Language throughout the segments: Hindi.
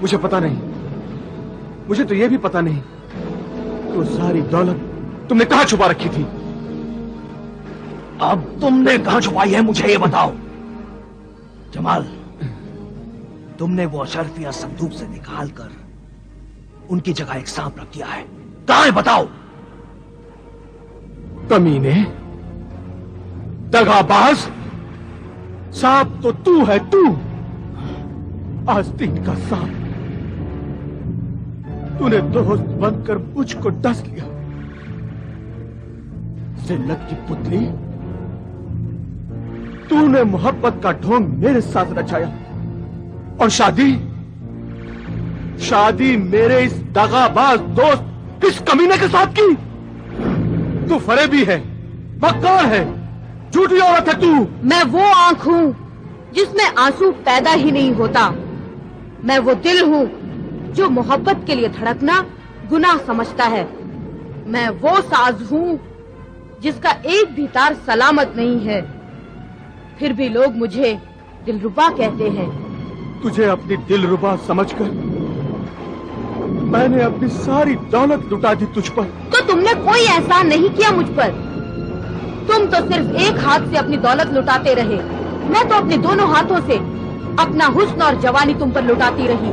मुझे पता नहीं, मुझे तो यह भी पता नहीं तो सारी दौलत तुमने कहां छुपा रखी थी। अब तुमने कहां छुपाई है मुझे ये बताओ। जमाल, तुमने वो अशरफिया संदूक से निकालकर उनकी जगह एक सांप रख दिया है। कहां है बताओ। कमीने, दगाबाज, सांप तो तू है, तू आस्तीन का सांप। तूने दोस्त बनकर मुझको डस लिया। जिल्लत की पुतली, तूने मोहब्बत का ढोंग मेरे साथ रचाया और शादी मेरे इस दगाबाज दोस्त इस कमीने के साथ की। तू फरेबी है, मक्कार है, झूठी औरत है तू। मैं वो आंख हूं जिसमें आंसू पैदा ही नहीं होता। मैं वो दिल हूं जो मोहब्बत के लिए धड़कना गुनाह समझता है। मैं वो साज हूं जिसका एक भी तार सलामत नहीं है, फिर भी लोग मुझे दिलरुबा कहते हैं। तुझे अपनी दिलरुबा समझकर मैंने अपनी सारी दौलत लुटा दी तुझ पर। तो तुमने कोई एहसान नहीं किया मुझ पर। तुम तो सिर्फ एक हाथ से अपनी दौलत लुटाते रहे। मैं तो अपने दोनों हाथों से अपना हुस्न और जवानी तुम पर लुटाती रही।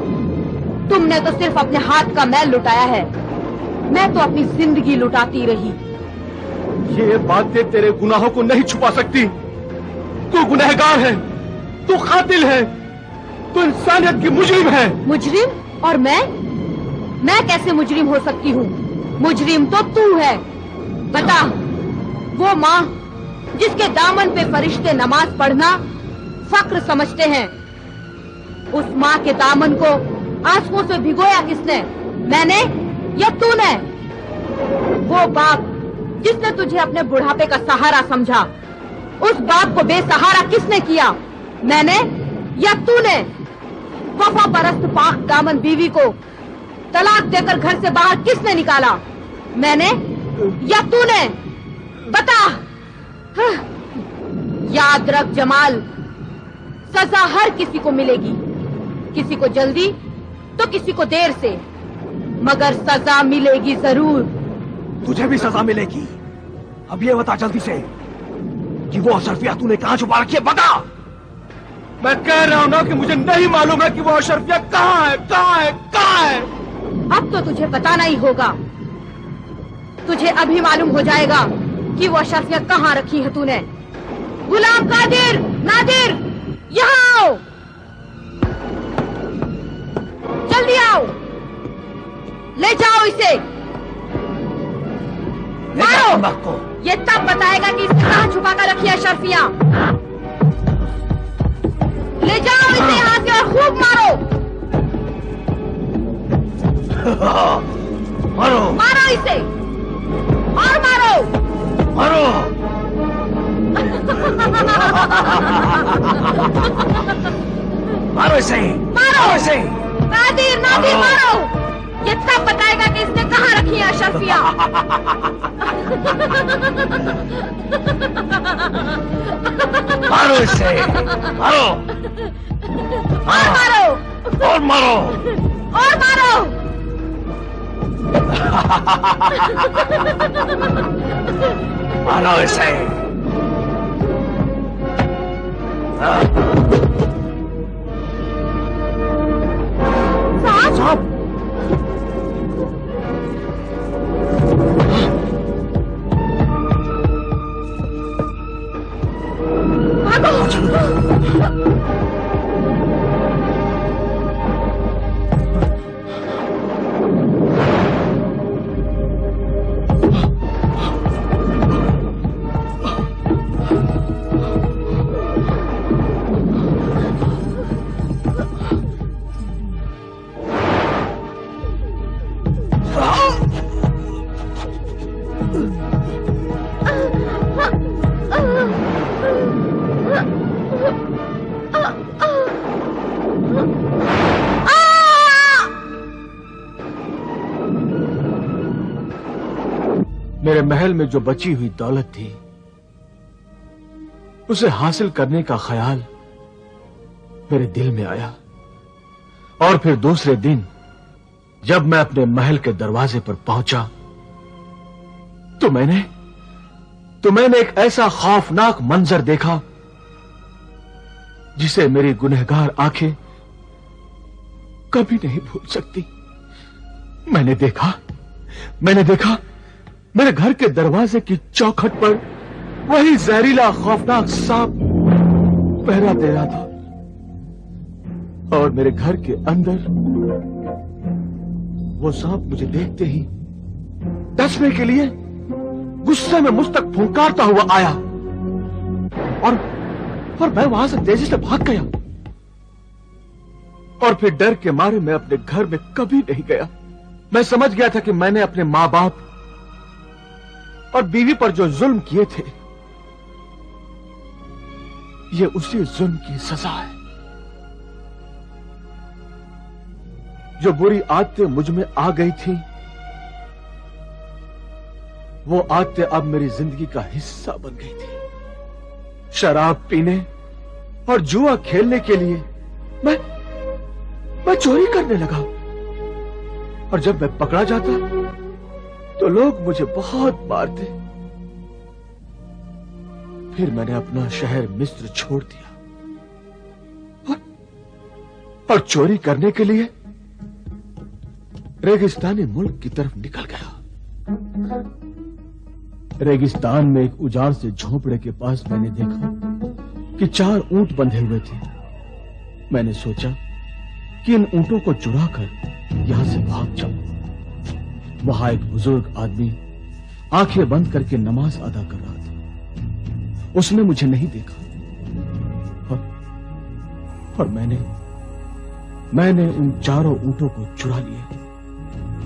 तुमने तो सिर्फ अपने हाथ का मैल लुटाया है, मैं तो अपनी जिंदगी लुटाती रही। ये बातें तेरे गुनाहों को नहीं छुपा सकती। तू गुनहगार है, तू कातिल है, तू इंसानियत की मुजरिम है। मुजरिम? और मैं कैसे मुजरिम हो सकती हूँ? मुजरिम तो तू है। बता, वो माँ जिसके दामन पे फरिश्ते नमाज पढ़ना फक्र समझते हैं, उस माँ के दामन को आंसुओं से भिगोया किसने? मैंने या तूने? वो बाप जिसने तुझे अपने बुढ़ापे का सहारा समझा, उस बाप को बेसहारा किसने किया? मैंने या तूने? वफा परस्त पाक दामन बीवी को तलाक देकर घर से बाहर किसने निकाला? मैंने या तूने? बता। याद रख जमाल, सजा हर किसी को मिलेगी, किसी को जल्दी तो किसी को देर से, मगर सजा मिलेगी जरूर। तुझे भी सजा मिलेगी। अब ये बता जल्दी से कि वो अशरफिया तूने कहां छुपा रखी है, बता। मैं कह रहा हूं ना कि मुझे नहीं मालूम है कि वो अशरफिया कहां है, कहां है, कहां है। अब तो तुझे बताना ही होगा। तुझे अभी मालूम हो जाएगा कि वो अशरफिया कहां रखी है तूने। गुलाम कादिर, नादिर, यहाँ आओ, जल्दी आओ, ले जाओ इसे, मारो। ये तब बताएगा कि इसने कहां छुपा कर रखी है अशरफिया। ले जाओ इसे यहाँ से और खूब मारो। मारो, मारो इसे और मारो, मारो। मारो इसे, मारो इसे। नादिर, नादिर, मारो। ये तब बताएगा कि इसने कहां रखी है अशरफिया। मारो इसे, मारो, और मारो, और मारो, और मारो। मारो इसे। साहब, मेरे महल में जो बची हुई दौलत थी उसे हासिल करने का ख्याल मेरे दिल में आया और फिर दूसरे दिन जब मैं अपने महल के दरवाजे पर पहुंचा तो मैंने एक ऐसा खौफनाक मंजर देखा जिसे मेरी गुनहगार आंखें कभी नहीं भूल सकती। मैंने देखा मेरे घर के दरवाजे की चौखट पर वही जहरीला खौफनाक सांप पहरा दे रहा था और मेरे घर के अंदर वो सांप मुझे देखते ही डसने के लिए गुस्से में मुझ तक फुंकारता हुआ आया और मैं वहां से तेजी से भाग गया और फिर डर के मारे मैं अपने घर में कभी नहीं गया। मैं समझ गया था कि मैंने अपने मां बाप और बीवी पर जो जुल्म किए थे ये उसी जुल्म की सजा है। जो बुरी आदतें मुझ में आ गई थी वो आदतें अब मेरी जिंदगी का हिस्सा बन गई थी। शराब पीने और जुआ खेलने के लिए मैं चोरी करने लगा और जब मैं पकड़ा जाता तो लोग मुझे बहुत मारते। फिर मैंने अपना शहर मिस्र छोड़ दिया और चोरी करने के लिए रेगिस्तानी मुल्क की तरफ निकल गया। रेगिस्तान में एक उजाड़ से झोंपड़े के पास मैंने देखा कि 4 ऊंट बंधे हुए थे। मैंने सोचा कि इन ऊंटों को चुराकर यहां से भाग जाऊं। वहां एक बुजुर्ग आदमी आंखें बंद करके नमाज अदा कर रहा था। उसने मुझे नहीं देखा और मैंने उन 4 ऊंटों को चुरा लिया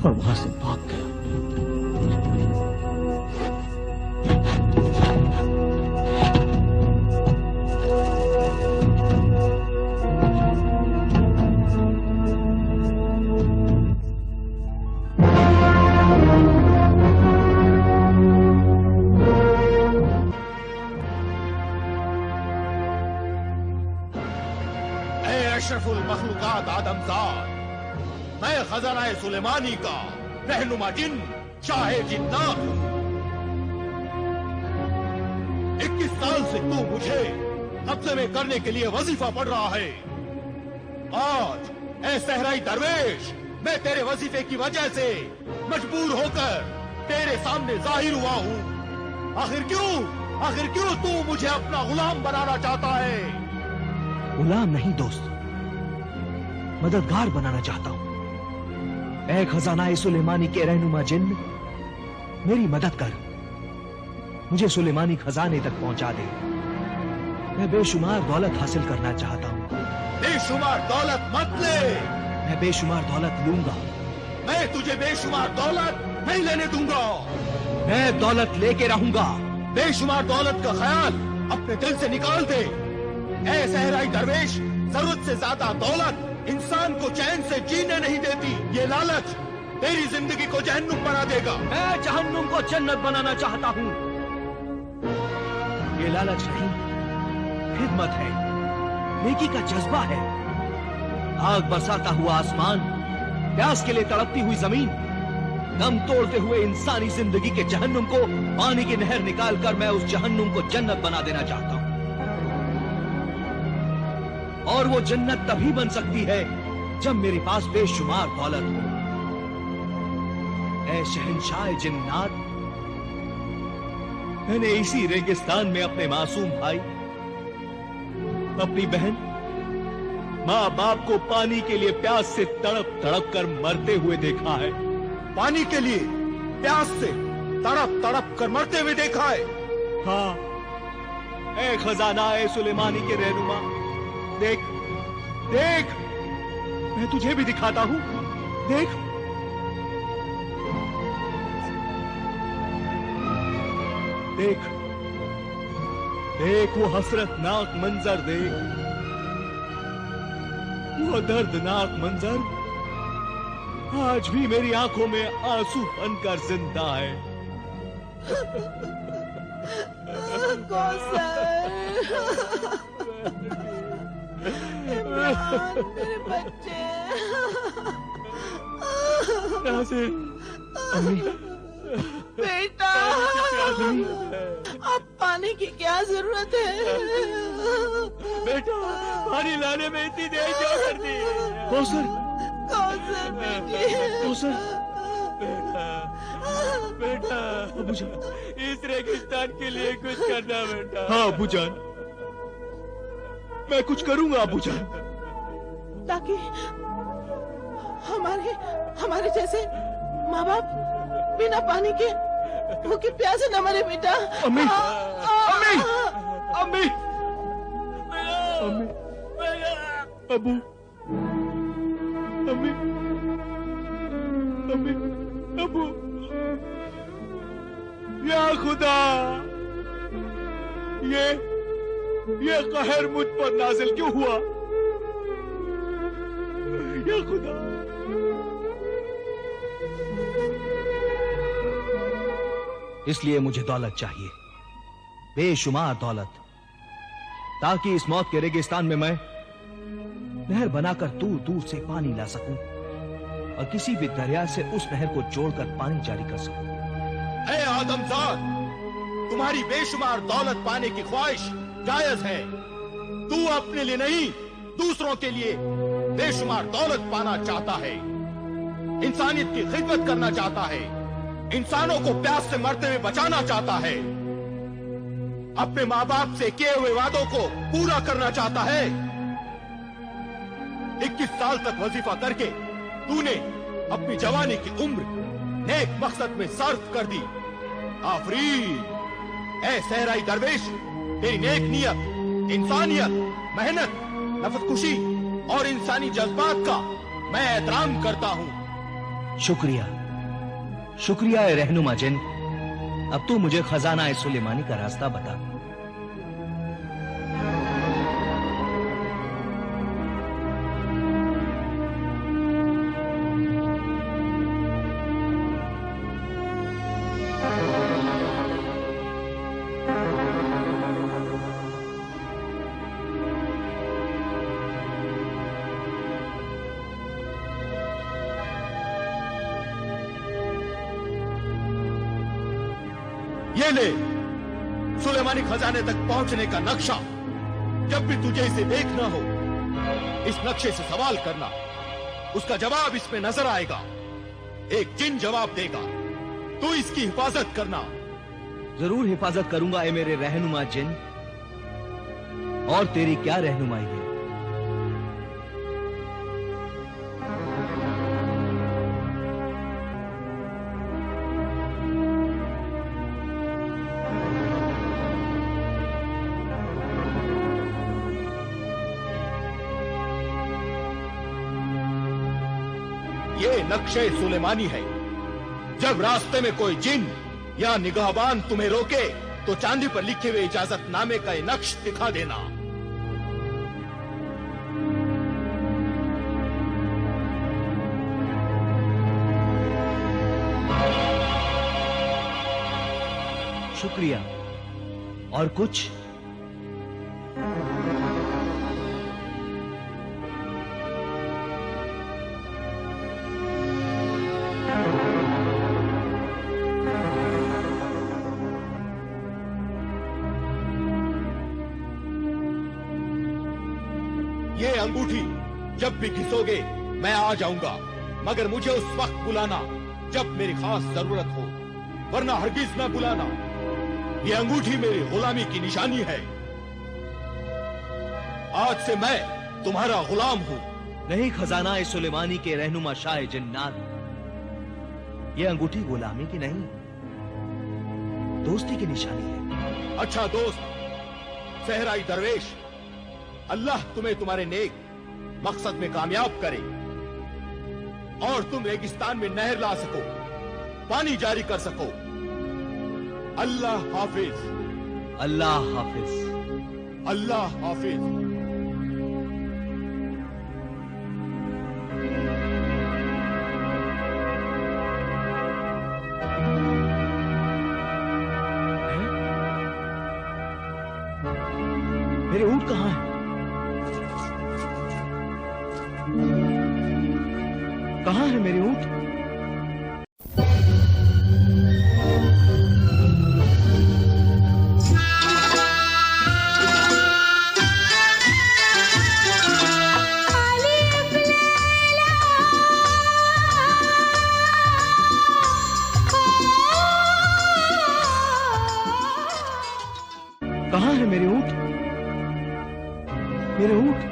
और वहां से भाग गया। अशरफुल मखलूकात आदमजाद, मैं खजाना सुलेमानी का रहनुमा जिन शाहे जिन्नात हूं। 21 साल से तू मुझे कब्जे में करने के लिए वजीफा पढ़ रहा है। आज ऐ सहराई दरवेश, मैं तेरे वजीफे की वजह से मजबूर होकर तेरे सामने जाहिर हुआ हूं। आखिर क्यों तू मुझे अपना गुलाम बनाना चाहता है? गुलाम नहीं दोस्त, मददगार बनाना चाहता हूं। ऐ खजाना सुलेमानी के रहनुमा जिन, मेरी मदद कर, मुझे सुलेमानी खजाने तक पहुंचा दे। मैं बेशुमार दौलत हासिल करना चाहता हूं। बेशुमार दौलत मत ले। मैं बेशुमार दौलत लूंगा। मैं तुझे बेशुमार दौलत नहीं लेने दूंगा। मैं दौलत लेके रहूंगा। बेशुमार दौलत का ख्याल अपने दिल से निकाल दे। ऐ सहराई दरवेश, जरूरत से ज्यादा दौलत इंसान को चैन से जीने नहीं देती। ये लालच तेरी जिंदगी को जहन्नुम बना देगा। मैं जहन्नुम को जन्नत बनाना चाहता हूं। ये लालच नहीं, खिदमत है, नेकी का जज्बा है। आग बरसाता हुआ आसमान, प्यास के लिए तड़पती हुई जमीन, दम तोड़ते हुए इंसानी जिंदगी के जहन्नुम को पानी की नहर निकालकर मैं उस जहन्नुम को जन्नत बना देना चाहता हूं। और वो जन्नत तभी बन सकती है जब मेरे पास बेशुमार दौलत हो। ऐ शहंशाह जिन्नात, मैंने इसी रेगिस्तान में अपने मासूम भाई, अपनी बहन, मां बाप को पानी के लिए प्यास से तड़प तड़प कर मरते हुए देखा है। पानी के लिए प्यास से तड़प तड़प कर मरते हुए देखा है। हाँ, ऐ खजाना सुलेमानी के रहनुमा, देख देख, मैं तुझे भी दिखाता हूं। देख, देख देख, वो हसरतनाक मंजर देख, वो दर्दनाक मंजर आज भी मेरी आंखों में आंसू बनकर जिंदा है। इमरान, मेरे बच्चे। नाज़िल, अम्मी, बेटा, अब पानी की क्या जरूरत है? बेटा, पानी लाने में इतनी देर क्यों कर दी? कौसर, कौसर बेटी, कौसर, बेटा, अबूजान, इस रेगिस्तान के लिए कुछ करना बेटा। हाँ अबूजान, मैं कुछ करूंगा अबूजान। ताकि हमारे जैसे माँ बाप बिना पानी के भूखे प्यासे न मरे बेटा। अम्मी, अम्मी, अम्मी, अम्मी, अबू, अम्मी, अम्मी, अबू, या खुदा, ये कहर मुझ पर नाज़िल क्यों हुआ? या खुदा, इसलिए मुझे दौलत चाहिए, बेशुमार दौलत, ताकि इस मौत के रेगिस्तान में मैं नहर बनाकर दूर दूर से पानी ला सकूं और किसी भी दरिया से उस नहर को जोड़कर पानी जारी कर सकूं। ऐ आदमजाद, तुम्हारी बेशुमार दौलत पाने की ख्वाहिश जायज है। तू अपने लिए नहीं, दूसरों के लिए बेशुमार दौलत पाना चाहता है, इंसानियत की खिदमत करना चाहता है, इंसानों को प्यास से मरते हुए बचाना चाहता है, अपने माँ बाप से किए हुए वादों को पूरा करना चाहता है। 21 साल तक वजीफा करके तूने अपनी जवानी की उम्र नेक मकसद में सर्फ कर दी। आफरीन, ऐ सहराई दरवेश, तेरी नेक नियत, इंसानियत, मेहनत, नफसकुशी और इंसानी जज्बात का मैं एहतराम करता हूँ। शुक्रिया, शुक्रिया ए रहनुमा जिन। अब तू मुझे खजाना ए सुलेमानी का रास्ता बता। ये ले सुलेमानी खजाने तक पहुंचने का नक्शा। जब भी तुझे इसे देखना हो, इस नक्शे से सवाल करना, उसका जवाब इसमें नजर आएगा। एक जिन जवाब देगा, तू इसकी हिफाजत करना। जरूर हिफाजत करूंगा ए मेरे रहनुमा जिन। और तेरी क्या रहनुमाई है? ये नक्शे सुलेमानी है। जब रास्ते में कोई जिन या निगाहबान तुम्हें रोके तो चांदी पर लिखे हुए इजाजतनामे का ये नक्श दिखा देना। शुक्रिया। और कुछ? ये अंगूठी जब भी घिसोगे मैं आ जाऊंगा, मगर मुझे उस वक्त बुलाना जब मेरी खास जरूरत हो, वरना हरगिज न बुलाना। ये अंगूठी मेरी गुलामी की निशानी है। आज से मैं तुम्हारा गुलाम हूँ। नहीं खजाना ए सुलेमानी के रहनुमा शाह जिन्नात, ये अंगूठी गुलामी की नहीं, दोस्ती की निशानी है। अच्छा दोस्त सहराई दरवेश, अल्लाह तुम्हें तुम्हारे नेक मकसद में कामयाब करे और तुम रेगिस्तान में नहर ला सको, पानी जारी कर सको। अल्लाह हाफिज। अल्लाह हाफिज। अल्लाह हाफिज। मेरे ऊंट कहाँ हैं? कहाँ है मेरे ऊंट? कहाँ है मेरे ऊंट? मेरे ऊंट?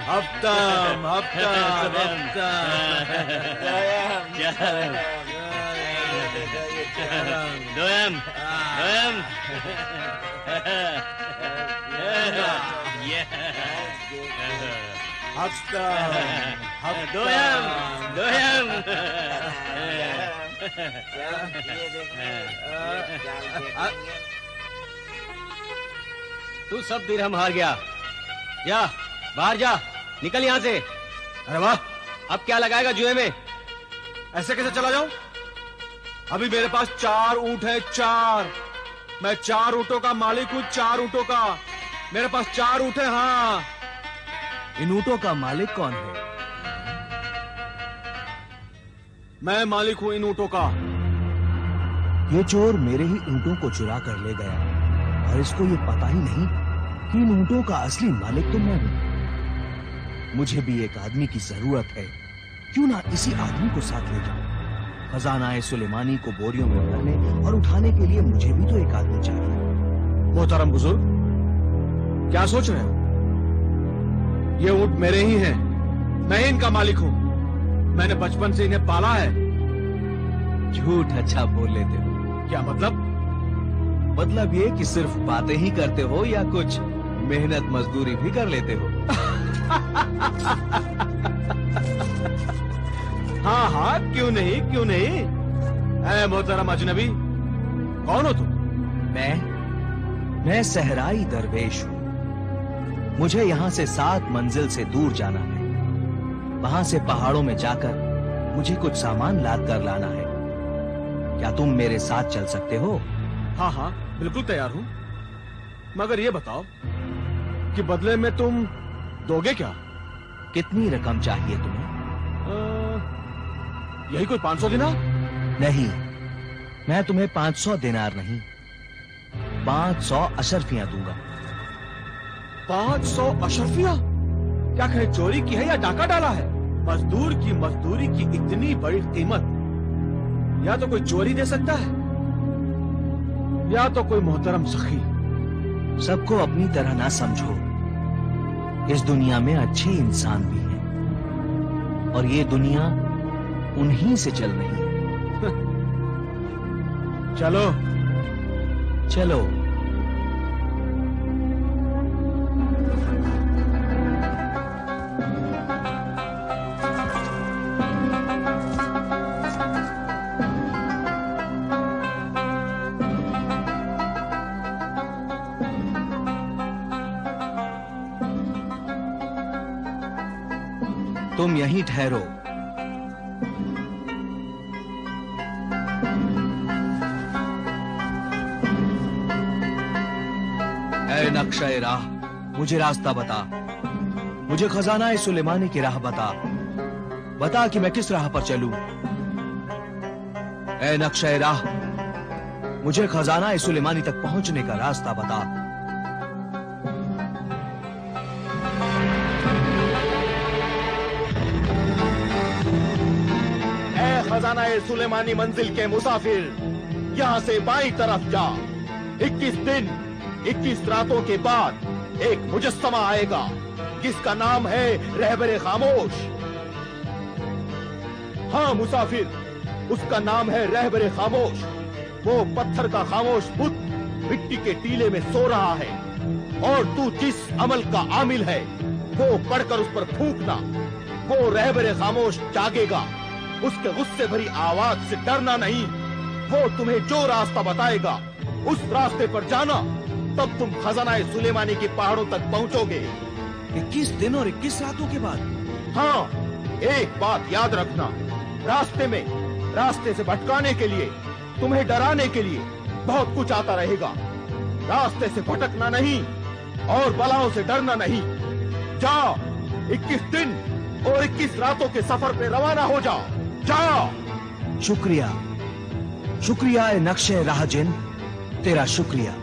हफ्तम हफ्तम दोयम दोयम दोयम दोयम तू सब दिरहम हार गया। जा बाहर जा, निकल यहां से। अरे वाह, अब क्या लगाएगा जुए में? ऐसे कैसे चला जाऊं? अभी मेरे पास 4 ऊंट है, 4। मैं 4 ऊंटों का मालिक हूं, 4 ऊंटों का। मेरे पास 4 ऊंट है। हाँ, इन ऊंटों का मालिक कौन है? मैं मालिक हूं इन ऊंटों का। ये चोर मेरे ही ऊंटों को चुरा कर ले गया और इसको ये पता ही नहीं कि इन ऊंटों का असली मालिक तो मैं हूं। मुझे भी एक आदमी की जरूरत है, क्यों ना इसी आदमी को साथ ले जाऊं। खजाना सुलेमानी को बोरियों में भरने और उठाने के लिए मुझे भी तो एक आदमी चाहिए। मोहतरम बुजुर्ग, क्या सोच रहे हो? ये ऊंट मेरे ही हैं, मैं ही इनका मालिक हूं। मैंने बचपन से इन्हें पाला है। झूठ अच्छा बोल लेते हो। क्या मतलब? मतलब ये कि सिर्फ बातें ही करते हो या कुछ मेहनत मजदूरी भी कर लेते हो? हाँ हाँ, क्यों नहीं, क्यों नहीं। ऐ मोहतरम अजनबी, कौन हो तुम? मैं सहराई दरवेश हूं। मुझे यहां से 7 मंजिल से दूर जाना है। वहां से पहाड़ों में जाकर मुझे कुछ सामान लाद कर लाना है। क्या तुम मेरे साथ चल सकते हो? हाँ हाँ, बिल्कुल तैयार हूं। मगर ये बताओ कि बदले में तुम दोगे क्या? कितनी रकम चाहिए तुम्हें? यही कोई 500 दिनार? नहीं, मैं तुम्हें 500 दिनार नहीं, 500 अशरफियां दूंगा। 500 अशरफिया? क्या कहे, चोरी की है या डाका डाला है? मजदूर की मजदूरी की इतनी बड़ी कीमत या तो कोई चोरी दे सकता है या तो कोई मोहतरम सखी। सबको अपनी तरह ना समझो। इस दुनिया में अच्छे इंसान भी हैं और ये दुनिया उन्हीं से चल रही है। चलो चलो। तुम यहीं ठहरो। ऐ नक्शे राह, मुझे रास्ता बता। मुझे खजाना सुलेमानी की राह बता। बता कि मैं किस राह पर चलूं। ऐ नक्शे राह, मुझे खजाना सुलेमानी तक पहुंचने का रास्ता बता। खजाना सुलेमानी मंजिल के मुसाफिर, यहाँ से बाईं तरफ जा। 21 दिन 21 रातों के बाद एक मुजस्समा आएगा जिसका नाम है रहबरे खामोश। हाँ मुसाफिर, उसका नाम है रहबरे खामोश। वो पत्थर का खामोश बुत मिट्टी के टीले में सो रहा है और तू जिस अमल का आमिल है वो पढ़कर उस पर फूंकना। वो रहबरे खामोश जागेगा। उसके गुस्से भरी आवाज से डरना नहीं। वो तुम्हें जो रास्ता बताएगा उस रास्ते पर जाना, तब तुम खजाना सुलेमानी के पहाड़ों तक पहुंचोगे। 21 दिन और 21 रातों के बाद? हाँ, एक बात याद रखना, रास्ते से भटकाने के लिए, तुम्हें डराने के लिए बहुत कुछ आता रहेगा। रास्ते से भटकना नहीं, और बलाओं से डरना नहीं। जा 21 दिन और 21 रातों के सफर पे रवाना हो जा। जा। शुक्रिया, शुक्रिया ए नक्शे राहजिन, तेरा शुक्रिया।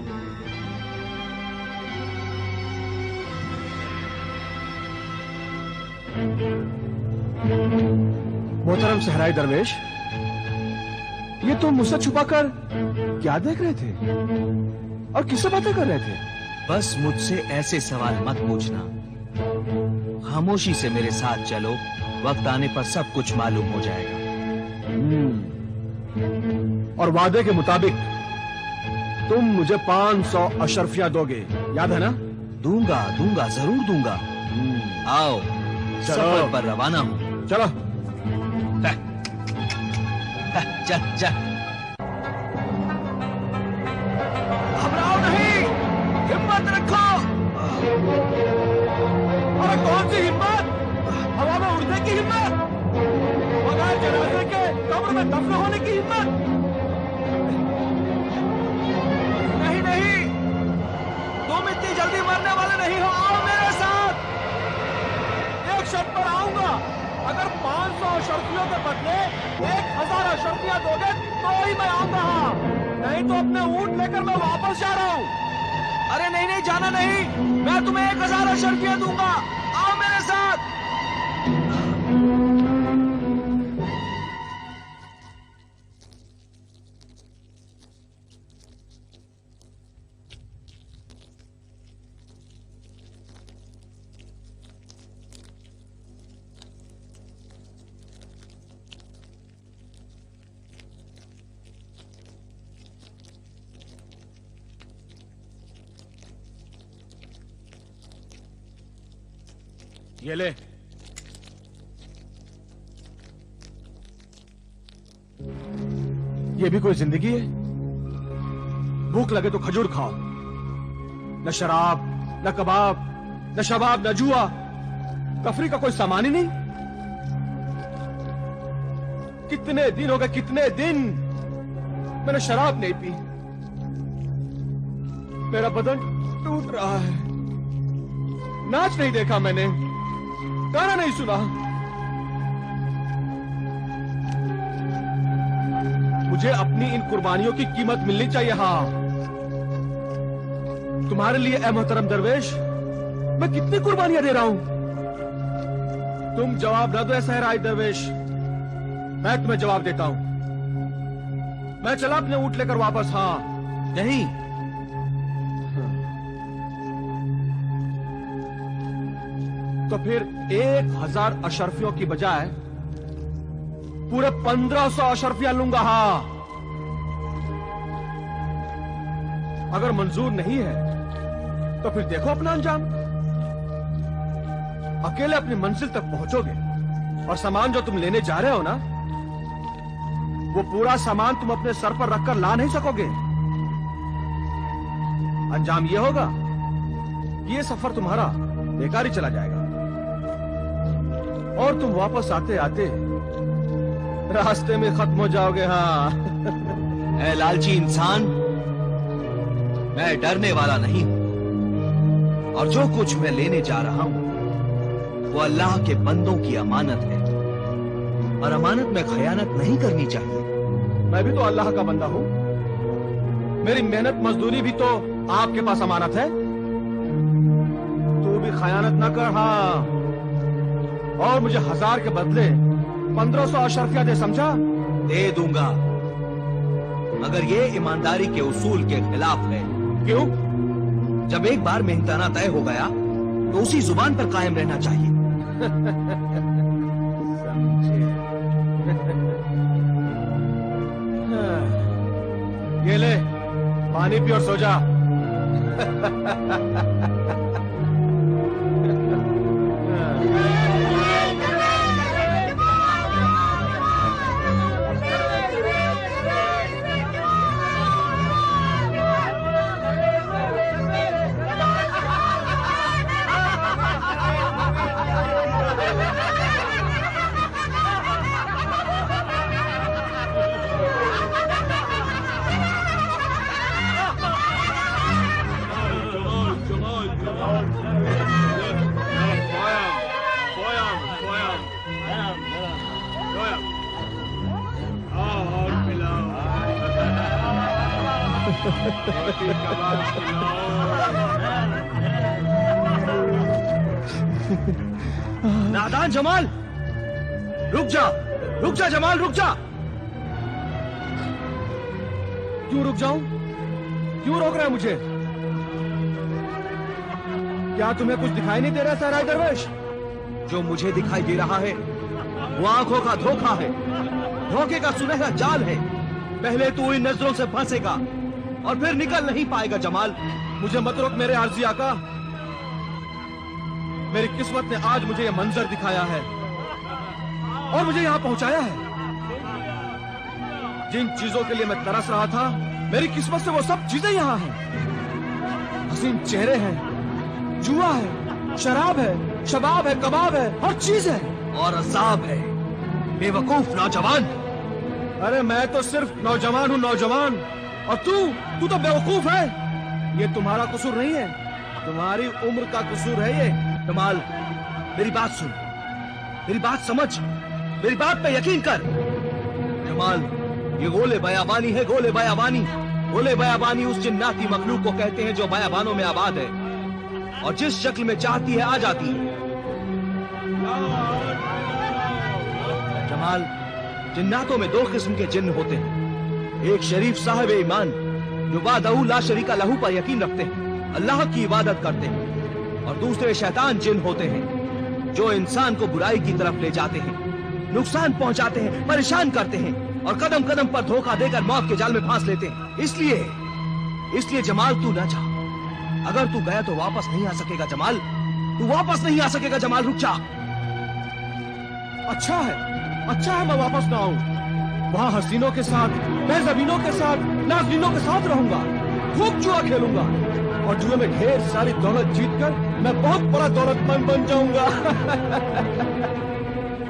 मोहतरम सहराई दरवेश, ये तुम मुझसे छुपाकर क्या देख रहे थे और किससे बातें कर रहे थे? बस मुझसे ऐसे सवाल मत पूछना। खामोशी से मेरे साथ चलो, वक्त आने पर सब कुछ मालूम हो जाएगा। और वादे के मुताबिक तुम मुझे 500 अशरफियां दोगे, याद है ना? दूंगा दूंगा, जरूर दूंगा। आओ, सफर पर रवाना हूं। चलो। चल चल। घबराओ नहीं, हिम्मत रखो। अरे कौन सी हिम्मत? हवा में उड़ने की हिम्मत? बगैर जनाजे के कब्र में दफन होने की हिम्मत? नहीं नहीं, तुम इतनी जल्दी मरने वाले नहीं हो। आओ मेरे साथ। एक शर्त पर आऊंगा, अगर 500 अशरफियों के बदले 1000 अशरफियां दोगे तो ही मैं आऊंगा। नहीं तो अपने ऊंट लेकर मैं वापस जा रहा हूं। अरे नहीं नहीं, जाना नहीं। मैं तुम्हें 1000 अशरफियां दूंगा। आओ मेरे साथ। ये ले। ये भी कोई जिंदगी है? भूख लगे तो खजूर खाओ, न शराब, न कबाब, न शबाब, न जुआ। तफरी का कोई सामान ही नहीं। कितने दिन हो गए, कितने दिन मैंने शराब नहीं पी। मेरा बदन टूट रहा है। नाच नहीं देखा मैंने, गाना नहीं सुना। मुझे अपनी इन कुर्बानियों की कीमत मिलनी चाहिए। हाँ, तुम्हारे लिए ए मोहतरम दरवेश, मैं कितनी कुर्बानियां दे रहा हूं। तुम जवाब न दो सहराई दरवेश, मैं तुम्हें जवाब देता हूं। मैं चला अपने ऊंट लेकर वापस। हाँ। नहीं, तो फिर 1000 अशरफियों की बजाय पूरे 1500 अशरफियां लूंगा। हाँ, अगर मंजूर नहीं है तो फिर देखो अपना अंजाम। अकेले अपनी मंजिल तक पहुंचोगे और सामान जो तुम लेने जा रहे हो ना, वो पूरा सामान तुम अपने सर पर रखकर ला नहीं सकोगे। अंजाम ये होगा कि ये सफर तुम्हारा बेकार ही चला जाएगा और तुम वापस आते आते रास्ते में खत्म हो जाओगे। हाँ। ऐ लालची इंसान, मैं डरने वाला नहीं हूं, और जो कुछ मैं लेने जा रहा हूं वो अल्लाह के बंदों की अमानत है, और अमानत में खयानत नहीं करनी चाहिए। मैं भी तो अल्लाह का बंदा हूं। मेरी मेहनत मजदूरी भी तो आपके पास अमानत है। तू भी खयानत ना कर। हाँ, और मुझे 1000 के बदले 1500 अशरफियां दे, समझा? दे दूंगा, मगर ये ईमानदारी के उसूल के खिलाफ है। क्यों? जब एक बार मेहनताना तय हो गया तो उसी जुबान पर कायम रहना चाहिए। समझे। ये ले, पानी पी और सो जा। नादान जमाल, रुक जा जमाल, रुक जा। क्यों रुक जाऊं? क्यों रोक रहा है मुझे? क्या तुम्हें कुछ दिखाई नहीं दे रहा सहराई दरवेश? जो मुझे दिखाई दे रहा है वो आंखों का धोखा है, धोखे का सुनहरा जाल है। पहले तू इन नजरों से फंसेगा और फिर निकल नहीं पाएगा जमाल। मुझे मत रोक मेरे आरजी आका। मेरी किस्मत ने आज मुझे यह मंजर दिखाया है और मुझे यहां पहुंचाया है। जिन चीजों के लिए मैं तरस रहा था, मेरी किस्मत से वो सब चीजें यहां हैं। हसीन चेहरे हैं, जुआ है, शराब है, शबाब है, कबाब है, हर चीज है और अजाब है। बेवकूफ नौजवान। अरे मैं तो सिर्फ नौजवान हूँ, नौजवान। और तू तो बेवकूफ है। ये तुम्हारा कसूर नहीं है, तुम्हारी उम्र का कसूर है ये। जमाल, मेरी बात सुन, मेरी बात समझ, मेरी बात पे यकीन कर। जमाल, ये गोले बयाबानी है, गोले बयाबानी। गोले बयाबानी उस जिन्नाती मखलूक को कहते हैं जो बयाबानों में आबाद है और जिस शक्ल में चाहती है आ जाती है। जमाल, जिन्नातों में दो किस्म के जिन्न होते हैं। एक शरीफ साहिब ईमान जो वादहू ला शरीका लहू पर यकीन रखते हैं, अल्लाह की इबादत करते हैं। और दूसरे शैतान जिन होते हैं जो इंसान को बुराई की तरफ ले जाते हैं, नुकसान पहुंचाते हैं, परेशान करते हैं और कदम कदम पर धोखा देकर मौत के जाल में फांस लेते हैं। इसलिए जमाल, तू ना जा। अगर तू गया तो वापस नहीं आ सकेगा जमाल, तू वापस नहीं आ सकेगा जमाल, रुक जा। अच्छा है मैं वापस ना आऊं। वहाँ हसीनों के साथ, बेज़मीनों के साथ, नाज़नीनों के साथ रहूंगा, खूब जुआ खेलूंगा और जुए में ढेर सारी दौलत जीतकर मैं बहुत बड़ा दौलतमंद बन जाऊंगा।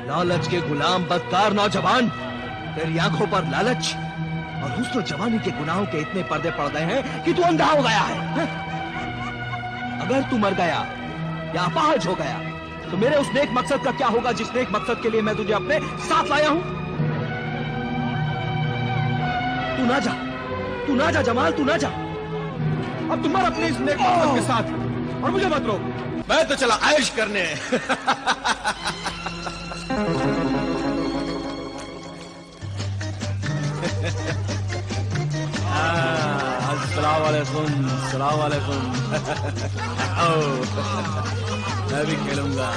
लालच के गुलाम बदकार नौजवान, तेरी आंखों पर लालच और हुस्न जवानी के गुनाहों के इतने पर्दे पड़ गए हैं कि तू अंधा हो गया है। अगर तू मर गया या अपाहज हो गया तो मेरे उस नेक मकसद का क्या होगा जिस नेक मकसद के लिए मैं तुझे अपने साथ लाया हूं? तू ना जा जमाल, तू ना जा। अब तुम मर अपने इस नेक मकसद के साथ और मुझे मत रोक। मैं तो चला ऐश करने। अस्सलाम वालेकुम, अस्सलाम वालेकुम। मैं भी खेलूंगा।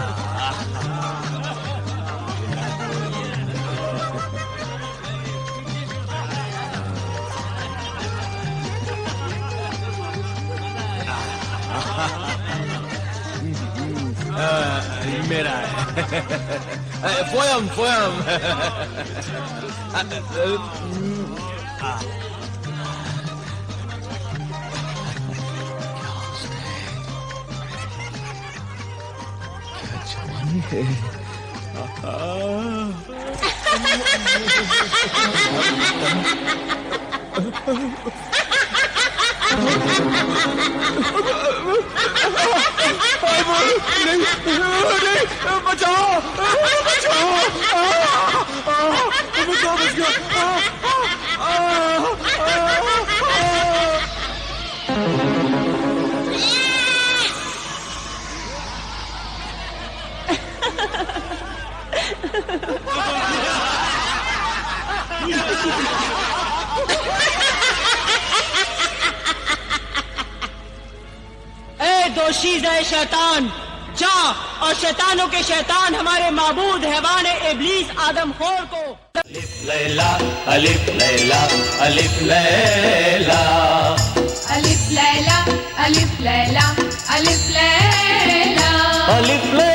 मेरा है। पोयम। क्या जवानी है। नहीं, बचाओ। दोशीज़े शैतान, जा और शैतानों के शैतान हमारे माबूद हैवान इब्लीस आदम खोर को। अलिफ लैला अलिफ लैला अलिफ लैला अलिफ लैला अलिफ लैला अलिफ लैला अलिफ लैला